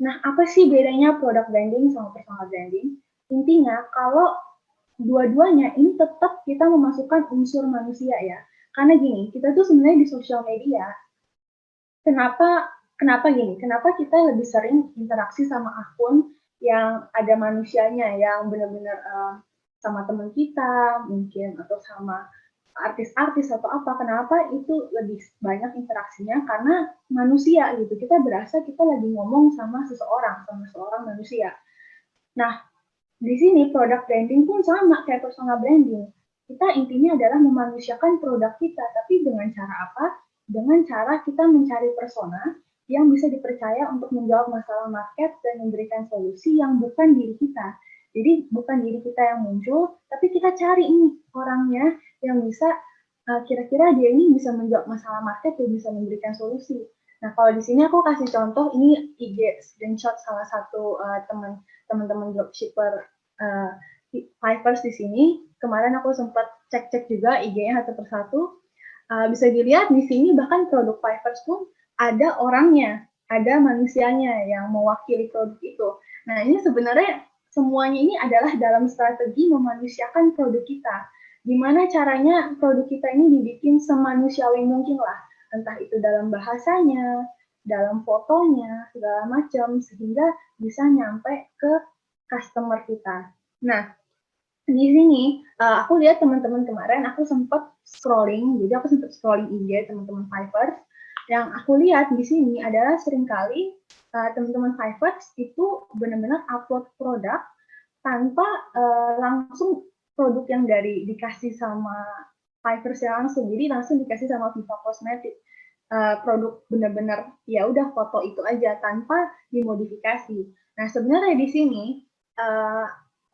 Nah, apa sih bedanya product branding sama personal branding? Intinya, kalau dua-duanya ini tetap kita memasukkan unsur manusia ya. Karena gini, kita tuh sebenarnya di sosial media, kenapa kenapa gini? Kenapa kita lebih sering interaksi sama akun yang ada manusianya, yang benar-benar sama teman kita mungkin atau sama artis-artis atau apa? Kenapa itu lebih banyak interaksinya? Karena manusia gitu. Kita berasa kita lagi ngomong sama seorang manusia. Nah, di sini product branding pun sama kayak personal branding. Kita intinya adalah memanusiakan produk kita, tapi dengan cara apa? Dengan cara kita mencari persona yang bisa dipercaya untuk menjawab masalah market dan memberikan solusi yang bukan diri kita. Jadi bukan diri kita yang muncul, tapi kita cari ini orangnya yang bisa kira-kira dia ini bisa menjawab masalah market dan bisa memberikan solusi. Nah, kalau di sini aku kasih contoh, ini IG screenshot salah satu teman-teman dropshipper Fivers di sini. Kemarin aku sempat cek-cek juga IG-nya satu persatu. Bisa dilihat di sini bahkan produk Fivers pun ada orangnya, ada manusianya yang mewakili produk itu. Nah, ini sebenarnya semuanya ini adalah dalam strategi memanusiakan produk kita. Gimana caranya produk kita ini dibikin semanusiawi mungkin lah. Entah itu dalam bahasanya, dalam fotonya, segala macam, sehingga bisa nyampe ke customer kita. Nah, di sini aku lihat teman-teman kemarin aku sempat scrolling, jadi aku sempat scrolling IG teman-teman Fiverr. Yang aku lihat di sini adalah seringkali teman-teman Fiverr itu benar-benar upload produk tanpa langsung produk yang dari dikasih sama Fiverr langsung, jadi langsung dikasih sama Viva Cosmetic. Produk benar-benar ya udah foto itu aja tanpa dimodifikasi. Nah, sebenarnya di sini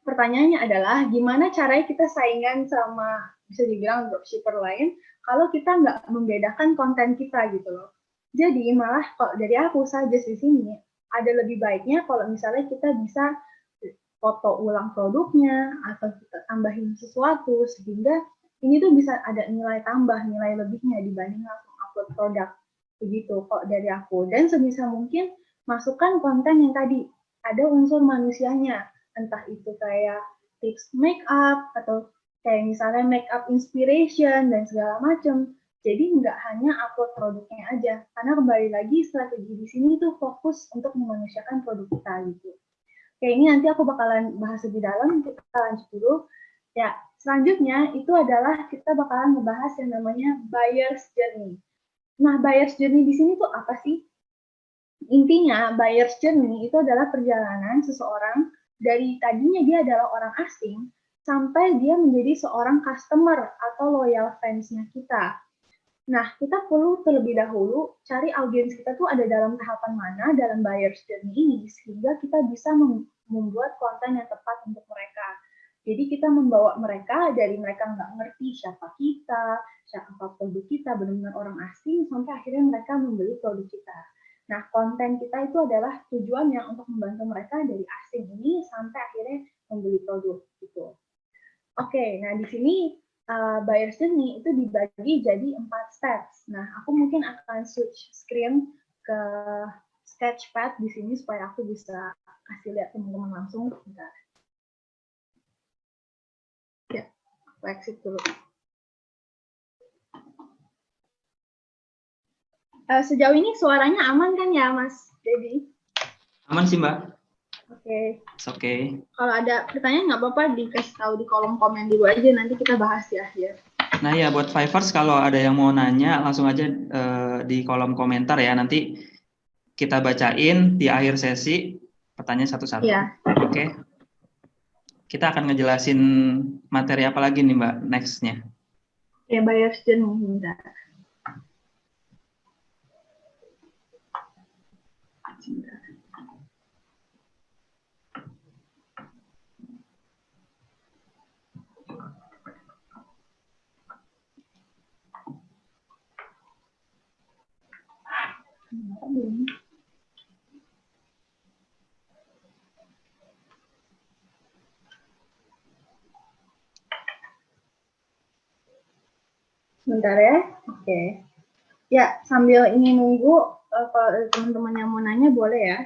pertanyaannya adalah gimana caranya kita saingan sama bisa dibilang dropshipper lain kalau kita nggak membedakan konten kita gitu loh. Jadi malah kalau dari aku saja di sini ada lebih baiknya kalau misalnya kita bisa foto ulang produknya atau kita tambahin sesuatu sehingga ini tuh bisa ada nilai tambah, nilai lebihnya dibanding langsung upload produk. Begitu kok dari aku. Dan sebisa mungkin masukkan konten yang tadi ada unsur manusianya, entah itu kayak tips make up atau kayak misalnya make up inspiration dan segala macam. Jadi nggak hanya upload produknya aja, karena kembali lagi strategi di sini tuh fokus untuk memanusiakan produk kita gitu. Oke, ini nanti aku bakalan bahas lebih dalam, kita lanjut dulu. Ya, selanjutnya itu adalah kita bakalan ngebahas yang namanya buyer's journey. Nah, buyer's journey di sini tuh apa sih? Intinya, buyer's journey itu adalah perjalanan seseorang dari tadinya dia adalah orang asing sampai dia menjadi seorang customer atau loyal fans-nya kita. Nah, kita perlu terlebih dahulu cari audiens kita tuh ada dalam tahapan mana dalam buyer's journey ini, sehingga kita bisa membuat konten yang tepat untuk mereka. Jadi kita membawa mereka dari mereka nggak ngerti siapa kita, siapa produk kita, benar-benar orang asing, sampai akhirnya mereka membeli produk kita. Nah, konten kita itu adalah tujuannya untuk membantu mereka dari asing ini sampai akhirnya membeli produk gitu. Oke, nah di sini buyer's journey itu dibagi jadi 4 steps. Nah, aku mungkin akan switch screen ke sketchpad di sini supaya aku bisa kasih lihat teman-teman langsung. Bentar. Ya, aku exit dulu. Sejauh ini suaranya aman kan ya, Mas Dedi? Aman sih, Mbak. Oke. Oke. Kalau ada pertanyaan nggak apa-apa dikasih tahu di kolom komen dulu aja, nanti kita bahas di akhir. Nah ya, buat Fivers kalau ada yang mau nanya langsung aja di kolom komentar ya. Nanti kita bacain di akhir sesi pertanyaan satu-satu. Ya. Oke. Kita akan ngejelasin materi apa lagi nih, Mbak, next-nya. Ya, buyer's journey. Bentar. Bentar ya. Oke. Ya, sambil ini nunggu, kalau teman-teman yang mau nanya boleh ya.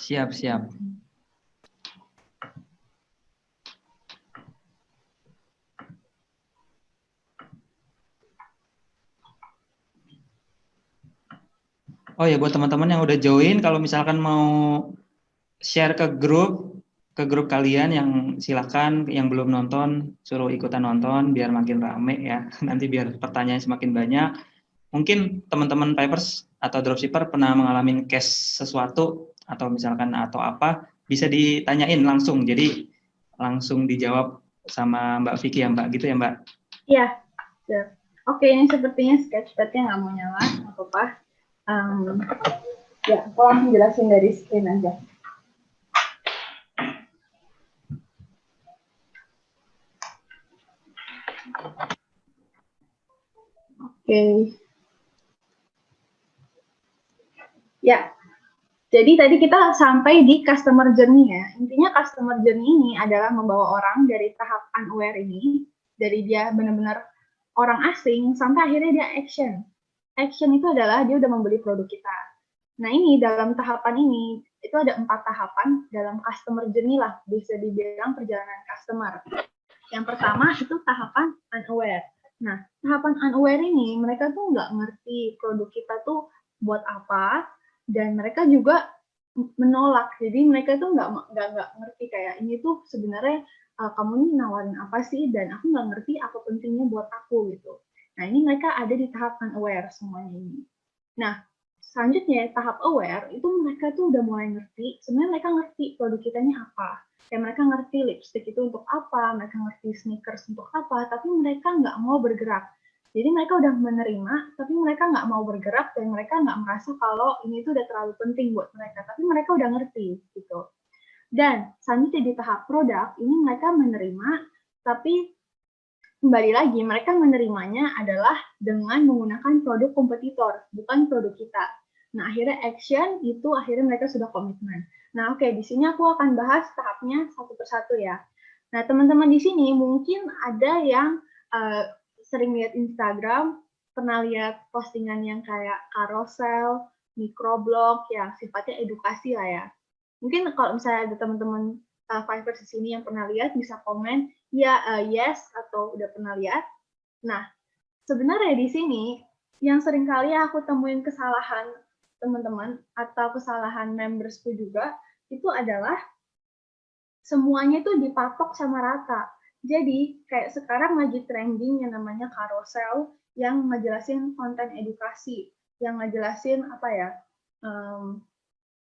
Siap, siap. Oh ya, buat teman-teman yang udah join, kalau misalkan mau share ke grup kalian, yang silakan, yang belum nonton suruh ikutan nonton biar makin rame ya. Nanti biar pertanyaan semakin banyak. Mungkin teman-teman Pipers atau dropshipper pernah mengalami case sesuatu atau misalkan atau apa, bisa ditanyain langsung. Jadi langsung dijawab sama Mbak Vicky ya Mbak, gitu ya Mbak? Iya. Oke, ini sepertinya sketchpadnya nggak mau nyala, nggak apa-apa. Ya, aku langsung jelasin dari screen aja. Oke. Ya, jadi tadi kita sampai di customer journey ya. Intinya customer journey ini adalah membawa orang dari tahap unaware ini, dari dia benar-benar orang asing, sampai akhirnya dia action. Action itu adalah dia udah membeli produk kita. Nah ini dalam tahapan ini, itu ada 4 tahapan dalam customer journey lah, bisa dibilang perjalanan customer. Yang pertama itu tahapan unaware. Nah, tahapan unaware ini mereka tuh nggak ngerti produk kita tuh buat apa, dan mereka juga menolak. Jadi mereka tuh nggak ngerti kayak ini tuh sebenarnya kamu ini nawarin apa sih, dan aku nggak ngerti apa pentingnya buat aku gitu. Nah ini mereka ada di tahap unaware semuanya ini. Nah selanjutnya tahap aware itu mereka tuh udah mulai ngerti. Sebenarnya mereka ngerti produk kita ini apa. Kayak mereka ngerti lipstick itu untuk apa, mereka ngerti sneakers untuk apa, tapi mereka nggak mau bergerak. Jadi mereka udah menerima, tapi mereka nggak mau bergerak, dan mereka nggak merasa kalau ini tuh udah terlalu penting buat mereka. Tapi mereka udah ngerti gitu. Dan selanjutnya di tahap produk, ini mereka menerima, tapi kembali lagi mereka menerimanya adalah dengan menggunakan produk kompetitor, bukan produk kita. Nah, akhirnya action itu akhirnya mereka sudah komitmen. Nah, oke, di sini aku akan bahas tahapnya satu persatu ya. Nah, teman-teman di sini mungkin ada yang sering lihat Instagram, pernah lihat postingan yang kayak carousel, microblog, yang sifatnya edukasi lah ya. Mungkin kalau misalnya ada teman-teman Fivers di sini yang pernah lihat, bisa komen, ya yes, atau udah pernah lihat. Nah, sebenarnya di sini, yang sering kali aku temuin kesalahan teman-teman, atau kesalahan membersku juga, itu adalah semuanya itu dipatok sama rata. Jadi, kayak sekarang lagi trending yang namanya carousel, yang ngejelasin konten edukasi, yang ngejelasin apa ya,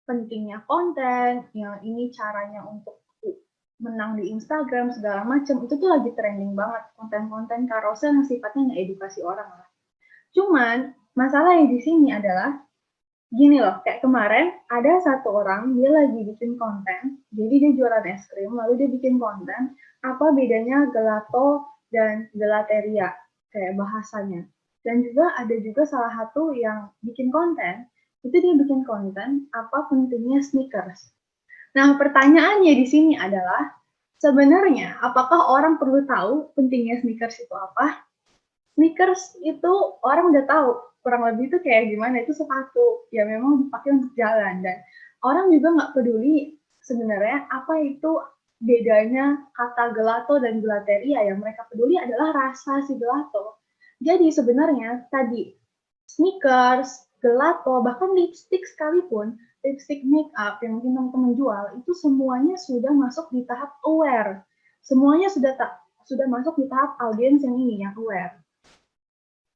pentingnya konten, yang ini caranya untuk menang di Instagram, segala macam, itu tuh lagi trending banget, konten-konten carousel yang sifatnya ngedukasi orang lah. Cuman, masalahnya di sini adalah, gini loh, kayak kemarin ada satu orang, dia lagi bikin konten, jadi dia jualan es krim, lalu dia bikin konten, apa bedanya gelato dan gelateria, kayak bahasanya. Dan juga ada juga salah satu yang bikin konten, itu dia bikin konten, apa pentingnya sneakers. Nah, pertanyaannya di sini adalah, sebenarnya apakah orang perlu tahu pentingnya sneakers itu apa? Sneakers itu orang udah tahu, kurang lebih itu kayak gimana, itu sepatu, ya memang dipakai untuk jalan, dan orang juga nggak peduli sebenarnya apa itu bedanya kata gelato dan gelateria, yang mereka peduli adalah rasa si gelato. Jadi sebenarnya tadi sneakers, gelato, bahkan lipstick sekalipun, lipstick make up yang mungkin teman-teman jual, itu semuanya sudah masuk di tahap aware. Semuanya sudah masuk di tahap audiens yang ini, yang aware.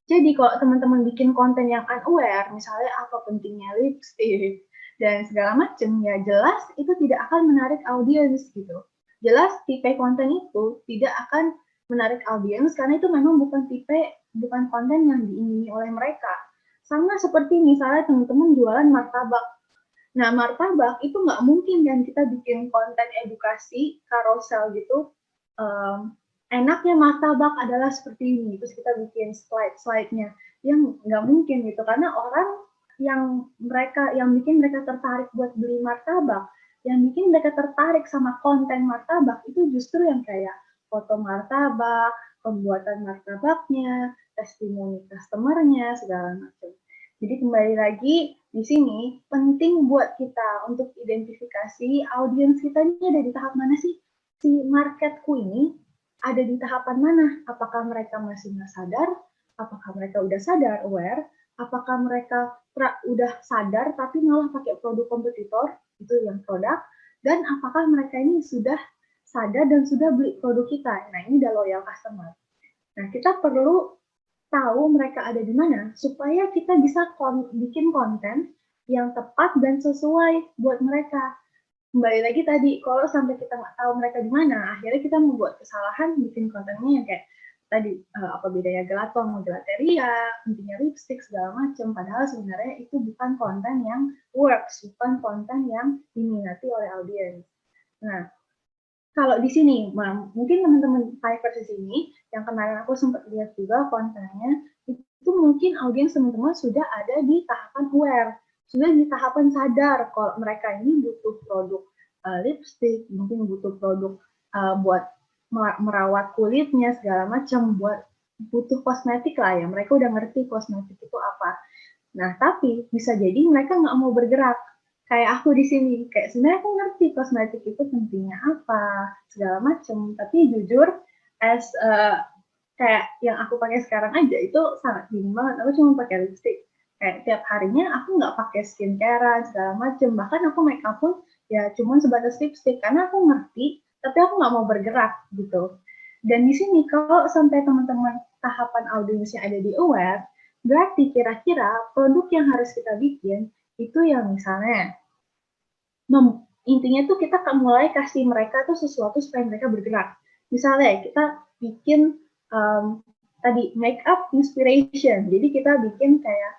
Jadi kalau teman-teman bikin konten yang unaware, misalnya apa pentingnya lipstick dan segala macam, ya jelas itu tidak akan menarik audiens gitu. Jelas tipe konten itu tidak akan menarik audiens karena itu memang bukan konten yang diingini oleh mereka. Sama seperti misalnya teman-teman jualan martabak. Nah, martabak itu nggak mungkin kan kita bikin konten edukasi, carousel gitu, enaknya martabak adalah seperti ini, terus kita bikin slide-slide-nya, yang nggak mungkin gitu, karena orang yang bikin mereka tertarik buat beli martabak, yang bikin mereka tertarik sama konten martabak, itu justru yang kayak foto martabak, pembuatan martabaknya, testimoni customer-nya, segala macam. Jadi kembali lagi, Di sini penting buat kita untuk identifikasi audiens kita ini ada di tahap mana sih? Si marketku ini ada di tahapan mana? Apakah mereka masih nggak sadar? Apakah mereka udah sadar, aware? Apakah mereka udah sadar tapi malah pakai produk kompetitor, itu yang produk? Dan apakah mereka ini sudah sadar dan sudah beli produk kita? Nah, ini udah loyal customer. Nah, kita perlu tahu mereka ada di mana supaya kita bisa bikin konten yang tepat dan sesuai buat mereka. Kembali lagi tadi, kalau sampai kita nggak tahu mereka di mana, akhirnya kita membuat kesalahan bikin kontennya yang kayak tadi apa bedanya gelato sama gelateria, intinya lipstick segala macam. Padahal sebenarnya itu bukan konten yang works, bukan konten yang diminati oleh audiens. Nah, kalau di sini, mungkin teman-teman Fiverr di sini, yang kemarin aku sempat lihat juga kontennya, itu mungkin audiens teman-teman sudah ada di tahapan aware, sudah di tahapan sadar kalau mereka ini butuh produk lipstick, mungkin butuh produk buat merawat kulitnya segala macam, butuh kosmetik lah ya, mereka udah ngerti kosmetik itu apa. Nah, tapi bisa jadi mereka nggak mau bergerak. Kayak aku di sini, kayak sebenarnya aku ngerti kosmetik itu pentingnya apa, segala macem. Tapi jujur, as kayak yang aku pakai sekarang aja itu sangat dingin banget. Aku cuma pakai lipstick. Kayak tiap harinya aku nggak pakai skincare segala macem. Bahkan aku make up pun ya cuma sebatas lipstick karena aku ngerti, tapi aku nggak mau bergerak gitu. Dan di sini kalau sampai teman-teman tahapan audiensnya ada di aware, berarti kira-kira produk yang harus kita bikin itu yang misalnya intinya tuh kita mulai kasih mereka tuh sesuatu supaya mereka bergerak. Misalnya kita bikin tadi make up inspiration. Jadi kita bikin kayak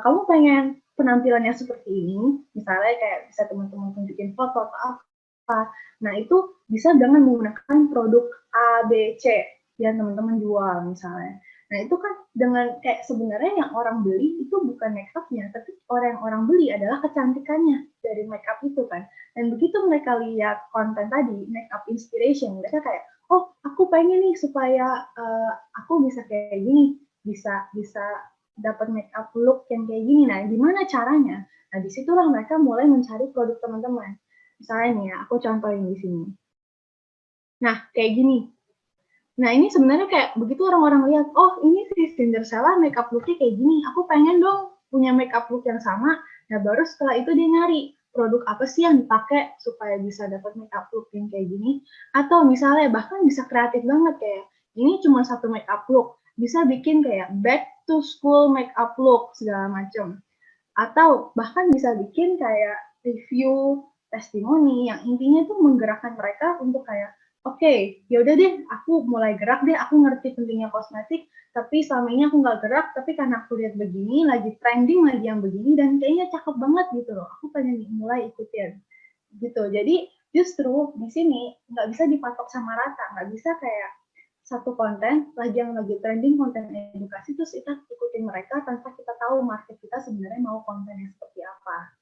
kamu pengen penampilannya seperti ini, misalnya kayak bisa teman-teman tunjukin foto atau apa. Nah, itu bisa dengan menggunakan produk A, B, C yang teman-teman jual misalnya. Nah, itu kan dengan kayak sebenarnya yang orang beli itu bukan make up-nya, tapi orang beli adalah kecantikannya dari make up itu kan. Dan begitu mereka lihat konten tadi, make up inspiration, mereka kayak, oh aku pengen nih supaya aku bisa kayak gini, bisa dapat make up look yang kayak gini. Nah, gimana caranya? Nah, disitulah mereka mulai mencari produk teman-teman. Misalnya nih ya, aku contohin di sini. Nah, kayak gini. Nah, ini sebenarnya kayak begitu orang-orang lihat, oh ini si Cinderella make up look-nya kayak gini, aku pengen dong punya make up look yang sama. Nah, baru setelah itu dia nyari produk apa sih yang dipakai supaya bisa dapat make up look yang kayak gini. Atau misalnya bahkan bisa kreatif banget kayak, ini cuma satu make up look, bisa bikin kayak back to school make up look segala macam. Atau bahkan bisa bikin kayak review testimoni yang intinya tuh menggerakkan mereka untuk kayak oke, ya udah deh, aku mulai gerak deh, aku ngerti pentingnya kosmetik, tapi selama ini aku nggak gerak, tapi karena aku lihat begini, lagi trending lagi yang begini, dan kayaknya cakep banget gitu loh, aku pengen mulai ikutin, gitu. Jadi justru di sini nggak bisa dipatok sama rata, nggak bisa kayak satu konten lagi yang lagi trending konten edukasi terus kita ikutin mereka tanpa kita tahu market kita sebenarnya mau konten yang seperti apa.